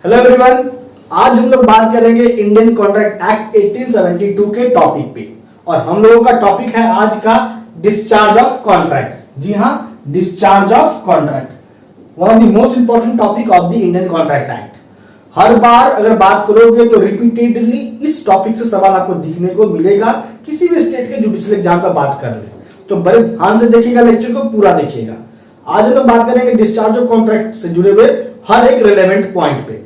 Hello everyone, आज हम लोग बात करेंगे इंडियन कॉन्ट्रैक्ट एक्ट 1872 के टॉपिक पे। और हम लोगों का टॉपिक है आज का डिस्चार्ज ऑफ कॉन्ट्रैक्ट। जी हाँ, discharge of contract, one of the most important topic of the Indian Contract Act. हर बार अगर बात करोगे तो रिपीटेडली इस टॉपिक से सवाल आपको दिखने को मिलेगा। किसी भी स्टेट के जुडिशियल एग्जाम का बात कर ले तो बड़े ध्यान से देखिएगा, लेक्चर को पूरा देखिएगा। आज हम लोग बात करेंगे डिस्चार्ज ऑफ कॉन्ट्रैक्ट से जुड़े हुए हर एक रिलेवेंट पॉइंट पे।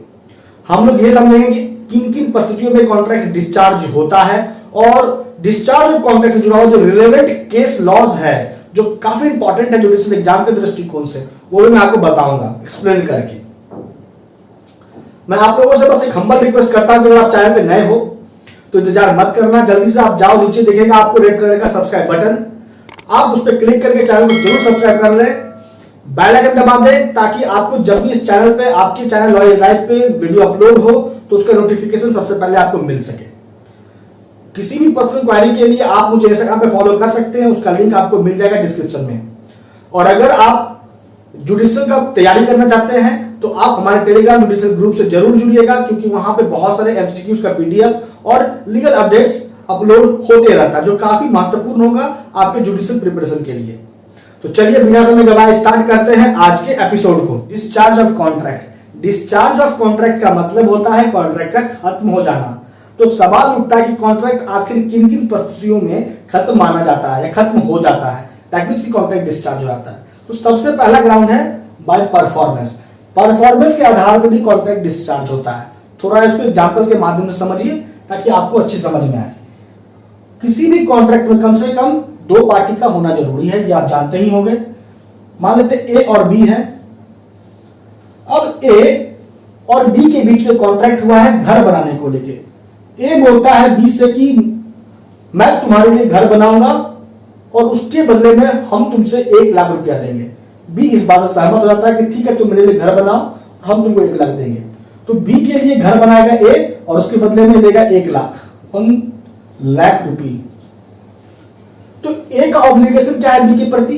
हम लोग ये समझेंगे कि किन किन परिस्थितियों में कॉन्ट्रैक्ट डिस्चार्ज होता है और डिस्चार्ज ऑफ कॉन्ट्रैक्ट से जुड़ा हुआ जो रिलेवेंट केस लॉज है जो काफी इंपॉर्टेंट है जुडिशियल एग्जाम के दृष्टिकोण से, वो भी मैं आपको बताऊंगा एक्सप्लेन करके। मैं आप लोगों से बस एक हम्बल रिक्वेस्ट करता हूं कि अगर आप चैनल पे नए हो तो इंतजार मत करना, जल्दी से आप जाओ, नीचे दिखेगा आपको रेड कलर का सब्सक्राइब बटन, आप उस पर क्लिक करके चैनल को जरूर सब्सक्राइब कर लें, बेल आइकन दबा दें ताकि आपको जब भी इस चैनल पे आपके चैनल लॉयर्स लाइव पे वीडियो अपलोड हो तो उसका नोटिफिकेशन सबसे पहले आपको मिल सके। किसी भी पर्सनल क्वेरी के लिए आप मुझे इंस्टाग्राम पे फॉलो कर सकते हैं, उसका लिंक आपको मिल जाएगा डिस्क्रिप्शन में। और अगर आप जुडिशियल का तैयारी करना चाहते हैं तो आप हमारे टेलीग्राम जुडिशियल ग्रुप से जरूर जुड़िएगा, क्योंकि वहां पे बहुत सारे एमसीक्यूज का पीडीएफ और लीगल अपडेट्स अपलोड होते रहता है जो काफी महत्वपूर्ण होगा आपके जुडिशियल प्रिपरेशन के लिए। तो चलिए बिना समय गवाए स्टार्ट करते हैं आज के एपिसोड को। Discharge of contract. Discharge of contract का मतलब होता है कॉन्ट्रैक्ट का खत्म हो जाना। तो सवाल उठता है कि कॉन्ट्रैक्ट आखिर किन किन परिस्थितियों में खत्म माना जाता है या खत्म हो जाता है, दैट मींस कि कॉन्ट्रैक्ट डिस्चार्ज हो जाता है। तो सबसे पहला ग्राउंड है बाय परफॉर्मेंस। परफॉर्मेंस के आधार पर भी कॉन्ट्रैक्ट डिस्चार्ज होता है। थोड़ा इसको एग्जांपल के माध्यम से समझिए ताकि आपको अच्छी समझ में आए। किसी भी कॉन्ट्रैक्ट में कम से कम दो पार्टी का होना जरूरी है, ये आप जानते ही होंगे। मान लेते ए और बी है। अब ए और बी के बीच में कॉन्ट्रैक्ट हुआ है घर बनाने को लेके। ए बोलता है बी से कि मैं तुम्हारे लिए घर बनाऊंगा और उसके बदले में हम तुमसे 1 लाख रुपया देंगे। बी इस बात से सहमत हो जाता है कि ठीक है, तुम मेरे लिए घर बनाओ और हम तुमको 1 लाख देंगे। तो बी के लिए घर बनाएगा ए और उसके बदले में देगा 1 लाख, 1 लाख रुपये। तो ए का ऑब्लिगेशन क्या है बी के प्रति?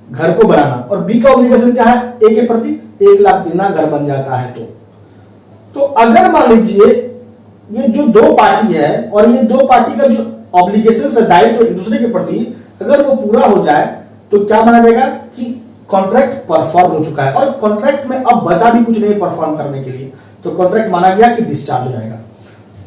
घर को बनाना। और बी का ऑब्लिगेशन क्या है ए के प्रति? 1 लाख देना घर बन जाता है। तो अगर मान लीजिए ये जो दो पार्टी है और ये दो पार्टी का जो ऑब्लिगेशन है, दायित्व एक दूसरे के प्रति, अगर वो पूरा हो जाए तो क्या माना जाएगा कि कॉन्ट्रैक्ट परफॉर्म हो चुका है और कॉन्ट्रैक्ट में अब बचा भी कुछ नहीं परफॉर्म करने के लिए, तो कॉन्ट्रैक्ट माना गया कि डिस्चार्ज हो जाएगा।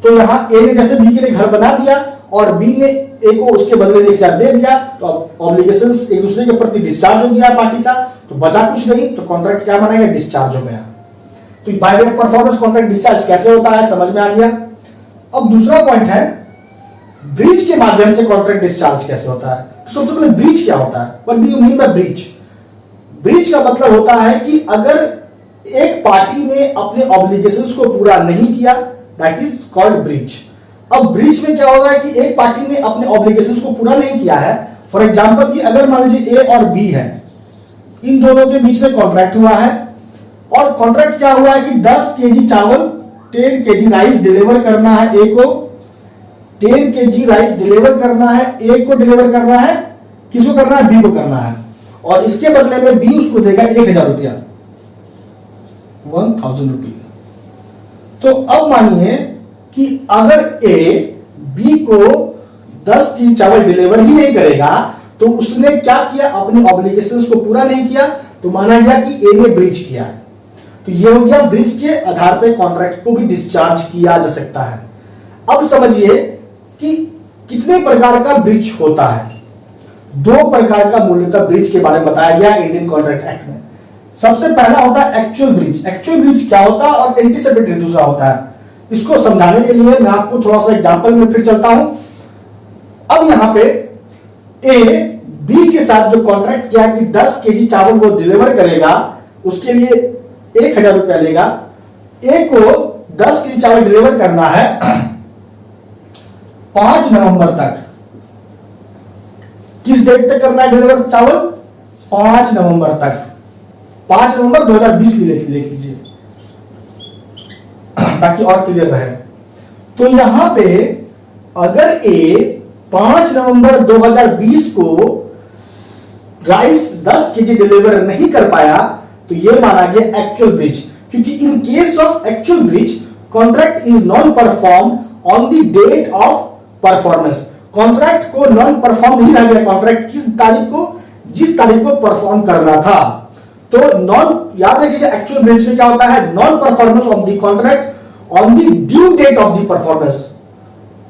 तो यहां ए ने जैसे बी के लिए घर बना दिया और बी ने ए को उसके बदले में 1 लाख दे दिया, तो ऑब्लिगेशंस एक दूसरे के प्रति डिस्चार्ज हो गया पार्टी का, तो बचा कुछ नहीं, तो कॉन्ट्रैक्ट क्या माना गया? डिस्चार्ज हो गया। तो by way of performance contract discharge कैसे होता है समझ में आ गया। अब दूसरा पॉइंट है ब्रीच के माध्यम से कॉन्ट्रैक्ट डिस्चार्ज कैसे होता है। तो सबसे पहले ब्रीच क्या होता है? What do you mean by breach? Breach का मतलब होता है कि अगर एक पार्टी ने अपने ऑब्लिगेशंस को पूरा नहीं किया, दैट इज कॉल्ड ब्रीच। अब ब्रीच में क्या होगा कि एक पार्टी ने अपने ऑब्लिगेशंस को पूरा नहीं किया है। फॉर एग्जांपल कि अगर मान लीजिए ए और बी है, इन दोनों के बीच में कॉन्ट्रैक्ट हुआ है और कॉन्ट्रैक्ट क्या हुआ है कि 10 केजी चावल 10 केजी राइस डिलीवर करना है ए को, 10 केजी राइस डिलीवर करना है ए को, डिलीवर करना है किसको करना है? बी को करना है। और इसके बदले में बी उसको देगा 1000 रुपया, 1000 रुपये। तो अब मानिए कि अगर ए बी को 10 केजी चावल डिलीवर ही नहीं करेगा तो उसने क्या किया? अपने ऑब्लिगेशंस को पूरा नहीं किया, तो माना गया कि ए ने ब्रीच किया है। तो यह हो गया ब्रीच के आधार पर कॉन्ट्रैक्ट को भी डिस्चार्ज किया जा सकता है। अब समझिए कि कितने प्रकार का ब्रीच होता है। 2 प्रकार का मूलतः ब्रीच के बारे में बताया गया इंडियन कॉन्ट्रैक्ट एक्ट में। सबसे पहला होता है एक्चुअल ब्रीच। एक्चुअल ब्रीच क्या होता है और एंटीसिपेटरी दूसरा होता है। इसको समझाने के लिए मैं आपको थोड़ा सा एग्जांपल में फिर चलता हूं। अब यहां पे ए बी के साथ जो कॉन्ट्रैक्ट किया कि 10 केजी चावल वो डिलीवर करेगा, उसके लिए 1000 रुपया लेगा। ए को 10 केजी चावल डिलीवर करना है 5 नवंबर तक। किस डेट तक करना है डिलीवर चावल? 5 नवंबर तक। 5 नवंबर 2020 लिख लीजिए ताकि और क्लियर रहे। तो यहां पे अगर ए 5 नवंबर 2020 को राइस 10 केजी डिलीवर नहीं कर पाया तो यह माना गया एक्चुअल ब्रीच। क्योंकि in case of actual breach contract is non perform on the date of performance. Contract को नॉन परफॉर्म नहीं रह गया, कॉन्ट्रैक्ट किस तारीख को, जिस तारीख को परफॉर्म करना था। तो नॉन, याद रखिएगा एक्चुअल ब्रीच में क्या होता है, non performance of the contract on the due date of the performance.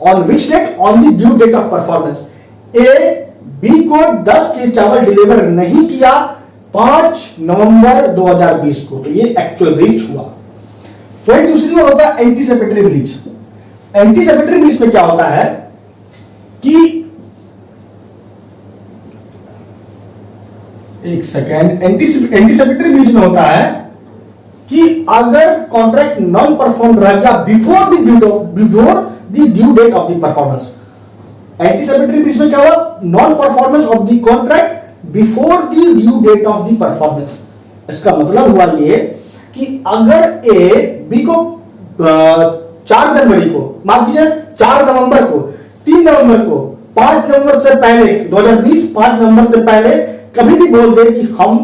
On which date, on the due date of performance. A B को 10 के चावल डिलीवर नहीं किया 5 नवंबर 2020 को, तो ये एक्चुअल ब्रीच हुआ। फिर दूसरी ओर होता है एंटीसिपेटरी ब्रीच। एंटीसिपेटरी ब्रीच में क्या होता है कि एक सेकेंड, एंटीसिपेटरी ब्रीच में होता है कि अगर कॉन्ट्रैक्ट नॉन परफॉर्म रह गया before the due date of the performance. Anticipatory breach में क्या हुआ, non performance of the contract before the due date of the performance. इसका मतलब हुआ ये कि अगर ए बी को 4 जनवरी को, माफ कीजिए 4 नवंबर को, 3 नवंबर को, 5 नवंबर से पहले 2020 5 नवंबर से पहले कभी भी बोल दे कि हम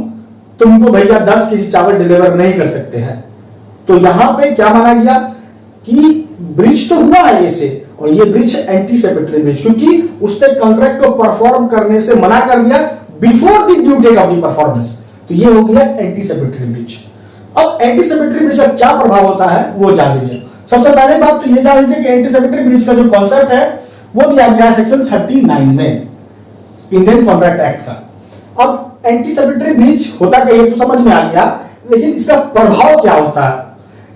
तुमको भैया 10 केजी चावल डिलीवर नहीं कर सकते हैं, तो यहां पे क्या माना गया कि ब्रीच तो हुआ है इसे, और ये ब्रीच है एंटीसिपेटरी ब्रीच, क्योंकि उसने कॉन्ट्रैक्ट को परफॉर्म करने से मना कर दिया before the due date of the performance, तो ये हो गया एंटीसिपेटरी ब्रीच। अब एंटीसिपेटरी ब्रीच का क्या प्रभाव होता है वो जान लीजिए। सबसे पहले बात तो ये जान लीजिए कि एंटीसिपेटरी ब्रीच का जो कॉन्सेप्ट है वो दिया गया है सेक्शन 39 में इंडियन कॉन्ट्रैक्ट एक्ट का। अब एंटीसिपेटरी ब्रीच होता क्या, ये तो समझ में आ गया, लेकिन इसका प्रभाव क्या होता है,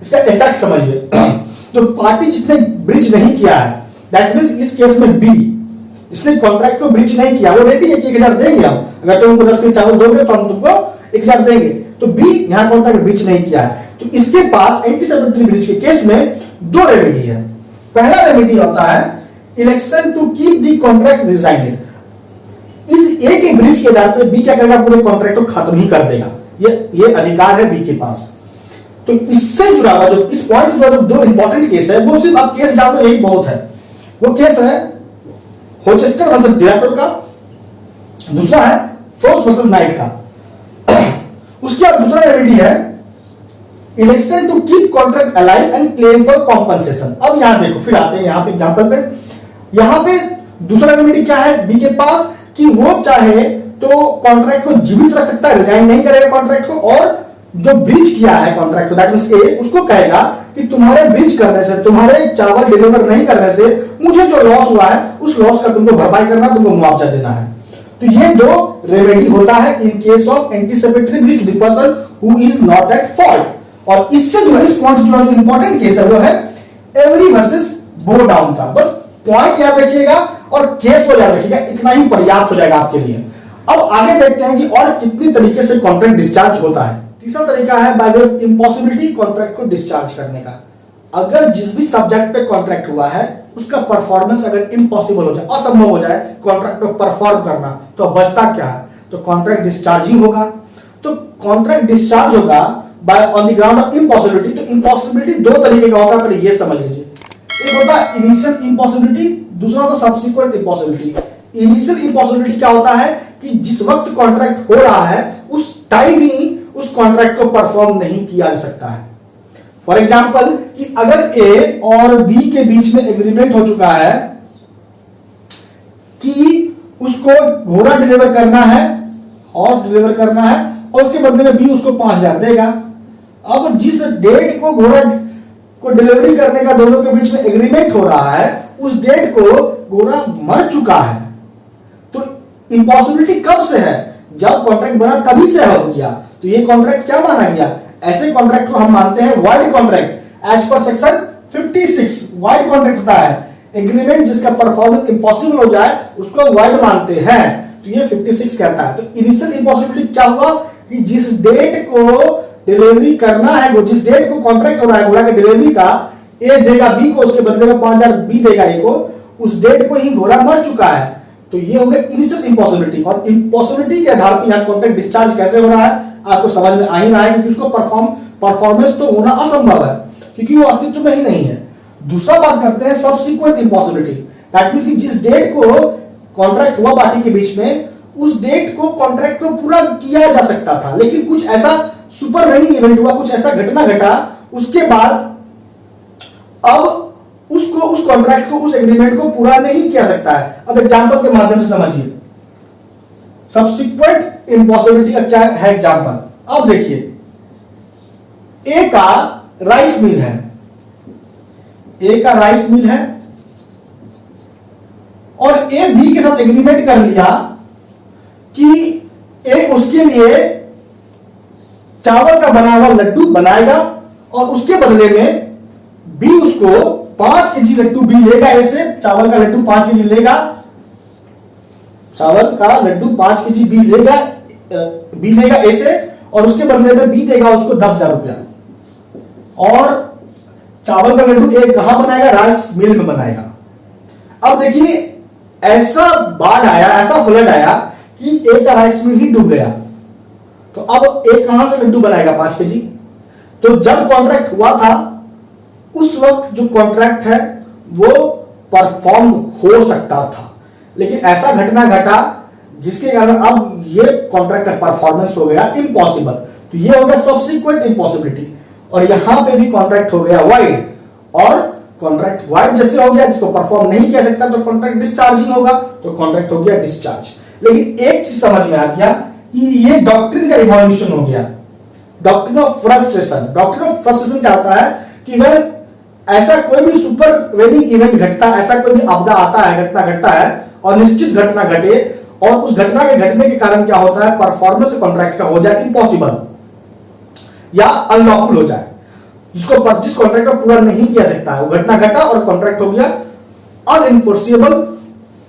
इसका इफेक्ट समझिए। तो पार्टी जिसने ब्रीच नहीं किया है, दैट मींस इस केस में बी, इसने कॉन्ट्रैक्ट को ब्रीच नहीं किया, वो रेडी है कि 1000 देंगे हम, अगर तुम हमको 10 केजी चावल दोगे तो हम तुमको 1000 देंगे, तो बी यहां कॉन्ट्रैक्ट ब्रीच नहीं किया है, तो इसके पास एंटीसिपेटरी ब्रीच के केस में 2 रेमेडी है। पहला रेमेडी होता है election to keep the contract rescinded. इस एक ही ब्रीच के आधार पे बी क्या करेगा, पूरे कॉन्ट्रैक्ट को खत्म ही कर देगा, ये अधिकार है बी के पास। तो इससे जुड़ा हुआ जो इस पॉइंट से जुड़ा जो 2 इंपॉर्टेंट केस है, वो सिर्फ आप केस जान दो यही बहुत है। वो केस है होचेस्टर वर्सेस डायरेक्टर का, दूसरा है फ्रोस्ट वर्सेस नाइट का। उसके बाद दूसरा रेमेडी है election to keep contract alive and claim for compensation. अब यहां देखो, फिर आते हैं यहां पे एग्जांपल पे। यहां पे दूसरा रेमेडी क्या है बी के पास, कि वो चाहे तो कॉन्ट्रैक्ट को जीवित रख सकता है, रिजाइन नहीं करेगा कॉन्ट्रैक्ट को, और जो ब्रीच किया है कॉन्ट्रैक्ट को, दैट मींस ए, उसको कहेगा कि तुम्हारे ब्रीच करने से, तुम्हारे चावल डिलीवर नहीं करने से मुझे जो लॉस हुआ है उस लॉस का तुमको भरपाई करना, तुमको मुआवजा देना है। तो ये 2 रेमेडी होता है in case of anticipatory breach to the person who is not at fault. और इससे जो इस पॉइंट से जुड़ा जो इंपॉर्टेंट केस है वो है एवरी वर्सेस बो डाउन का। बस पॉइंट याद रखिएगा और केस को याद रखिएगा, इतना ही पर्याप्त हो जाएगा आपके लिए। अब आगे देखते हैं कि और कितनी तरीके से कॉन्ट्रैक्ट डिस्चार्ज होता है। तीसरा तरीका है by way of impossibility contract को डिस्चार्ज करने का। अगर जिस भी सब्जेक्ट पे कॉन्ट्रैक्ट हुआ है उसका परफॉर्मेंस अगर इम्पॉसिबल हो जाए, असंभव हो जाए कॉन्ट्रैक्ट को परफॉर्म करना, तो बचता क्या है, तो कॉन्ट्रैक्ट डिस्चार्ज ही होगा। तो कॉन्ट्रैक्ट डिस्चार्ज होगा by on the ground of impossibility. तो इम्पॉसिबिलिटी 2 तरीके का होता है, पहले ये समझ लीजिए। एक होता है इनिशियल इम्पॉसिबिलिटी, दूसरा होता है सब्सिक्वेंट इम्पॉसिबिलिटी। इनिशियल इम्पॉसिबिलिटी क्या होता है कि जिस वक्त कॉन्ट्रैक्ट हो रहा है उस टाइम ही उस कॉन्ट्रैक्ट को परफॉर्म नहीं किया जा सकता है। फॉर एग्जाम्पल कि अगर ए और बी के बीच में एग्रीमेंट हो चुका है कि उसको घोड़ा डिलीवर करना है, हॉर्स डिलीवर करना है, और उसके बदले में बी उसको 5000 देगा। अब जिस डेट को घोड़ा को डिलीवरी करने का दोनों के बीच में एग्रीमेंट हो रहा है उस डेट को घोड़ा मर चुका है। तो इम्पॉसिबिलिटी कब से है, जब कॉन्ट्रैक्ट बना तभी से हो गया। तो ये कॉन्ट्रैक्ट क्या माना गया, ऐसे कॉन्ट्रैक्ट को हम मानते हैं void contract as per section 56। Void contract होता है एग्रीमेंट जिसका परफॉर्मेंस इम्पॉसिबल हो जाए उसको वॉइड मानते हैं, तो ये 56 कहता है। तो इनिशियल इम्पॉसिबिलिटी क्या हुआ कि जिस डेट को डिलीवरी करना है, वो जिस डेट को कॉन्ट्रैक्ट हो रहा है घोड़ा के डिलीवरी का, ए देगा बी को, उसके बदले में 5000 बी देगा ए को, उस डेट को ही घोड़ा मर चुका है। तो ये हो गया इनिशियल इम्पॉसिबिलिटी। और इम्पॉसिबिलिटी के आधार पर यहां कॉन्ट्रैक्ट डिस्चार्ज कैसे हो रहा है आपको समझ में आ ही रहा है, क्योंकि उसको परफॉर्मेंस तो होना असंभव है क्योंकि वो अस्तित्व में ही नहीं है। दूसरा बात करते हैं सब्सिक्वेंट इम्पॉसिबिलिटी, दैट मींस कि जिस डेट को कॉन्ट्रैक्ट हुआ पार्टी के बीच में उस डेट को कॉन्ट्रैक्ट को पूरा किया जा सकता था, लेकिन कुछ ऐसा सुपर वेनिंग इवेंट हुआ, कुछ ऐसा घटना घटा, उसके बाद अब उसको, उस कॉन्ट्रैक्ट को, उस एग्रीमेंट को पूरा नहीं किया सकता है। अब एग्जांपल के माध्यम से समझिए, सब्सिक्वेंट इम्पॉसिबिलिटी का क्या है एग्जांपल। अब देखिए, ए का राइस मिल है, ए का राइस मिल है और ए बी के साथ एग्रीमेंट कर लिया कि ए उसके लिए चावल का बना हुआ लड्डू बनाएगा और उसके बदले में बी उसको 5 केजी लड्डू बी लेगा, ऐसे चावल का लड्डू 5 केजी लेगा, चावल का लड्डू 5 केजी बी लेगा ऐसे, और उसके बदले में बी देगा उसको 10,000 रुपया। और चावल का लड्डू ए कहां बनाएगा? राइस मिल में बनाएगा। अब देखिए, ऐसा बाढ़ आया, ऐसा फ्लड आया कि ए का राइस मिल ही डूब गया, तो अब ए कहां से लड्डू बनाएगा 5 केजी? तो जब कॉन्ट्रैक्ट हुआ था उस वक्त जो कॉन्ट्रैक्ट है वो परफॉर्म हो सकता था, लेकिन ऐसा घटना घटा जिसके कारण अब ये कॉन्ट्रैक्ट का परफॉर्मेंस हो गया इम्पॉसिबल। तो ये हो गया सब्सिक्वेंट इम्पॉसिबिलिटी, और यहां पे भी कॉन्ट्रैक्ट हो गया वाइड, और कॉन्ट्रैक्ट वाइड जैसे हो गया जिसको परफॉर्म नहीं किया सकता तो कॉन्ट्रैक्ट डिस्चार्ज ही होगा, तो कॉन्ट्रैक्ट हो गया डिस्चार्ज। लेकिन एक चीज समझ में आ गया कि ये डॉक्ट्रिन का इवोल्यूशन हो गया, doctrine of frustration. Doctrine of frustration क्या होता है कि वह ऐसा कोई भी सुपर वेनिंग इवेंट घटता, ऐसा कोई भी आपदा आता है, घटना घटता है और निश्चित घटना घटे, और उस घटना के घटने के कारण क्या होता है, परफॉर्मेंस कॉन्ट्रैक्ट का हो जाए इम्पॉसिबल या अनलॉफुल हो जाए, जिस कॉन्ट्रैक्ट को पूरा नहीं किया सकता है। वो घटना घटा और कॉन्ट्रैक्ट हो गया अनइनफोर्सिबल,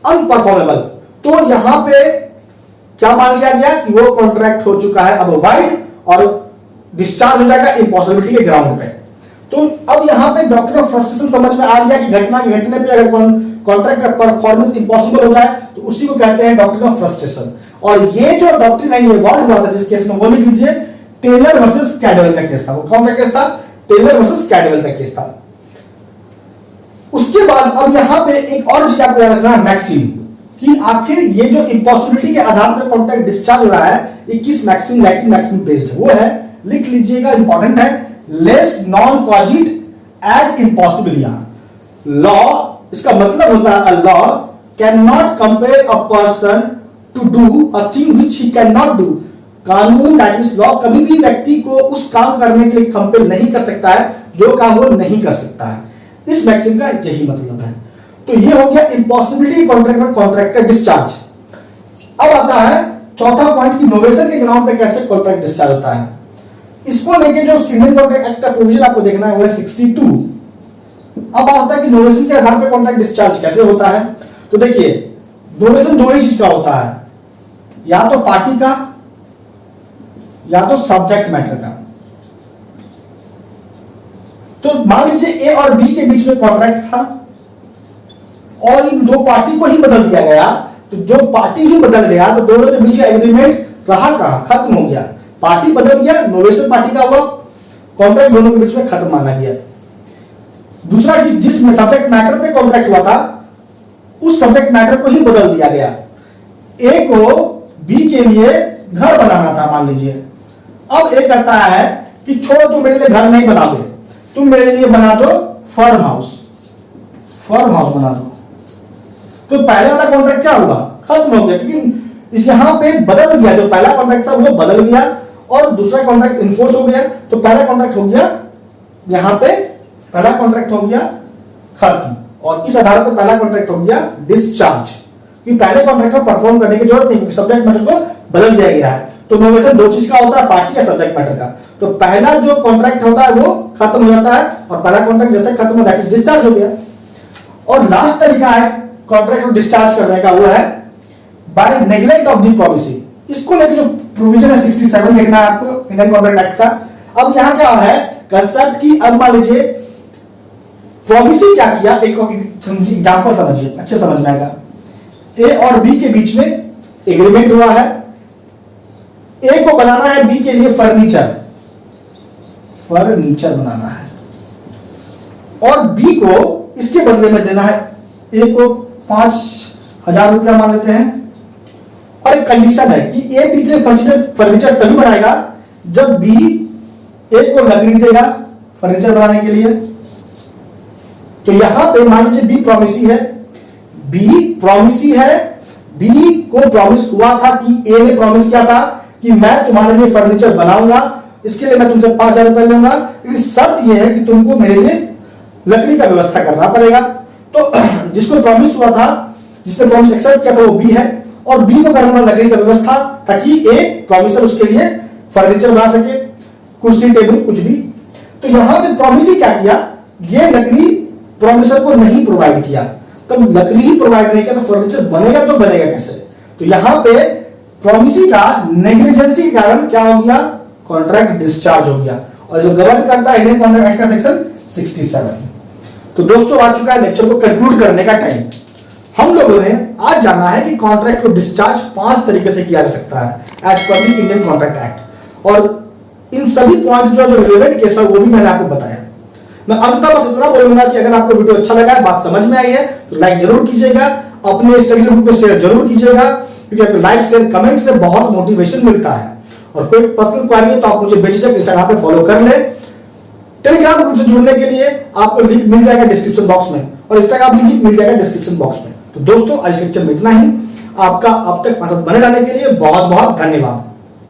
अनपरफॉर्मेबल। तो यहां पे क्या मान लिया गया कि वो कॉन्ट्रैक्ट हो चुका है अब वाइड, और डिस्चार्ज हो जाएगा इम्पॉसिबिलिटी के ग्राउंड पे। तो अब यहां पे डॉक्ट्रिन ऑफ फ्रस्ट्रेशन समझ में आ गया कि घटना के घटने पे अगर कॉन्ट्रैक्ट का परफॉर्मेंस इम्पॉसिबल हो जाए तो उसी को कहते हैं डॉक्ट्रिन ऑफ फ्रस्ट्रेशन। और ये जो डॉक्ट्रिन है ये इवॉल्व हुआ था जिस केस में, वो लिख लीजिए, टेलर वर्सेस कैडवेल का केस था। वो कौन सा केस था? टेलर वर्सेस कैडवेल का केस था। उसके बाद अब यहां पे एक और चीज आपको याद रखना है, मैक्सिम, कि आखिर ये जो इम्पॉसिबिलिटी के आधार पर कॉन्ट्रैक्ट डिस्चार्ज हो रहा है ये किस मैक्सिम, लैटिन मैक्सिम बेस्ड है। वो है, लिख लीजिएगा, इंपॉर्टेंट है, लेस नॉन कॉजिट एड इम्पॉसिबिलिया लॉ। इसका मतलब होता है, a law can not compare a person to do a thing which he can not do. कानून, दैट मींस लॉ, कभी भी व्यक्ति को उस काम करने के लिए कंपेल नहीं कर सकता है जो काम वो नहीं कर सकता है। इस मैक्सिम का यही मतलब है। तो ये हो गया इम्पॉसिबिलिटी कॉन्ट्रैक्ट और कॉन्ट्रैक्ट का डिस्चार्ज। अब आता है चौथा पॉइंट कि नोवेशन के ग्राउंड पे कैसे कॉन्ट्रैक्ट डिस्चार्ज होता है। इसको लेके जो इंडियन कॉन्ट्रैक्ट एक्ट का प्रोविजन आपको देखना है वो है 62। अब आता है कि नोवेशन के आधार पर कॉन्ट्रैक्ट डिस्चार्ज कैसे होता है। तो देखिए, नोवेशन दो ही चीज का होता है, या तो पार्टी का या तो सब्जेक्ट मैटर का। तो मान लीजिए ए और बी के बीच में कॉन्ट्रैक्ट था और इन दो पार्टी को ही बदल दिया गया, तो जो पार्टी ही बदल गया तो दोनों के बीच का एग्रीमेंट रहा कहां, खत्म हो गया। पार्टी बदल गया, नोवेशन पार्टी का हुआ, कॉन्ट्रैक्ट दोनों के बीच में खत्म माना गया। दूसरा कि जिसमें सब्जेक्ट मैटर पे कॉन्ट्रैक्ट हुआ था उस सब्जेक्ट मैटर को ही बदल दिया गया। ए को बी के लिए घर बनाना था मान लीजिए, अब ए कहता है कि छोड़ो तुम मेरे लिए घर नहीं बनाओगे, तुम मेरे लिए बना दो फार्म हाउस, फार्म हाउस बना दो। तो पहले वाला कॉन्ट्रैक्ट क्या हुआ, खत्म हो गया, क्योंकि इस यहां पे बदल गया, जो पहला कॉन्ट्रैक्ट था वो बदल गया और दूसरा कॉन्ट्रैक्ट इन्फोर्स हो गया। तो पहला कॉन्ट्रैक्ट हो गया, यहां पे पहला कॉन्ट्रैक्ट हो गया खत्म, और इस आधार पर पहला कॉन्ट्रैक्ट हो गया डिस्चार्ज, कि पहले कॉन्ट्रैक्ट को परफॉर्म करने की जरूरत नहीं, सब्जेक्ट मैटर को बदल दिया गया है। तो नोवेशन दो चीज का होता है, पार्टी या सब्जेक्ट मैटर का। तो पहला जो कॉन्ट्रैक्ट होता है वो खत्म हो जाता है और पहला कॉन्ट्रैक्ट जैसे खत्म हो दैट इज डिस्चार्ज हो गया। और लास्ट तरीका है कॉन्ट्रैक्ट को डिस्चार्ज करने का, वो है by neglect of the promisee. इसको लेकर जो प्रोविजन है 67 देखना है आपको इंडियन कॉन्ट्रैक्ट एक्ट का। अब यहां क्या है कंसेप्ट की, अब मान लीजिए प्रोमिसी क्या किया, एक एग्जांपल समझिए, अच्छे समझ में आएगा। ए और बी के बीच में एग्रीमेंट हुआ है, ए को बनाना है बी के लिए फर्नीचर, फर्नीचर बनाना है, और बी को इसके बदले में देना है ए को 5,000 रुपया मान लेते हैं। और एक कंडीशन है कि ए बी के लिए फर्नीचर तभी बनाएगा जब बी ए को लकड़ी देगा फर्नीचर बनाने के लिए, तो यहां पे मान लीजिए बी प्रॉमिसी है, बी प्रॉमिसी है, बी को प्रॉमिस हुआ था कि ए ने प्रॉमिस किया था कि मैं तुम्हारे लिए फर्नीचर बनाऊंगा, इसके लिए मैं तुमसे 5,000 रुपए लूंगा, लेकिन शर्त यह है कि तुमको मेरे लिए लकड़ी का व्यवस्था करना पड़ेगा। तो जिसको प्रॉमिस हुआ था, जिसने प्रॉमिस एक्सेप्ट किया था वो बी है, और बी को करना लकड़ी का व्यवस्था ताकि ए प्रॉमिसर उसके लिए फर्नीचर बना सके, कुर्सी टेबल कुछ भी। तो यहां पे प्रॉमिस ही क्या किया, ये लकड़ी प्रॉमिसर को नहीं प्रोवाइड किया, तब लकड़ी ही प्रोवाइड नहीं किया तो फर्नीचर बनेगा तो बनेगा कैसे। तो यहां पे प्रॉमिसी का नेग्लिजेंसी के कारण क्या हो गया, कॉन्ट्रैक्ट डिस्चार्ज हो गया, और जो गवर्न करता है इंडियन कॉन्ट्रैक्ट एक्ट का सेक्शन 67। तो दोस्तों आ चुका है लेक्चर को कंक्लूड करने का टाइम। हम लोगों ने आज जाना है कि कॉन्ट्रैक्ट को डिस्चार्ज 5 तरीके से किया जा सकता है as per the Indian Contract act, और इन सभी पॉइंट्स जो रिलेवेंट केस है वो भी मैंने आपको बताया। मैं अंततः बस इतना बोलूंगा कि अगर आपको वीडियो अच्छा लगा है, बात समझ में आई है, तो लाइक जरूर कीजिएगा, अपने स्टडी ग्रुप में शेयर जरूर कीजिएगा, क्योंकि आपको लाइक शेयर कमेंट से बहुत मोटिवेशन मिलता है। और कोई पर्सनल क्वेरी है तो आप मुझे बेझिझक इंस्टाग्राम पे फॉलो कर ले। टेलीग्राम ग्रुप से जुड़ने के लिए आपको लिंक मिल जाएगा डिस्क्रिप्शन बॉक्स में, और इंस्टाग्राम लिंक मिल जाएगा डिस्क्रिप्शन बॉक्स में। तो दोस्तों आज लेक्चर में इतना ही। आपका अब तक हमारे साथ बने रहने के लिए बहुत बहुत धन्यवाद।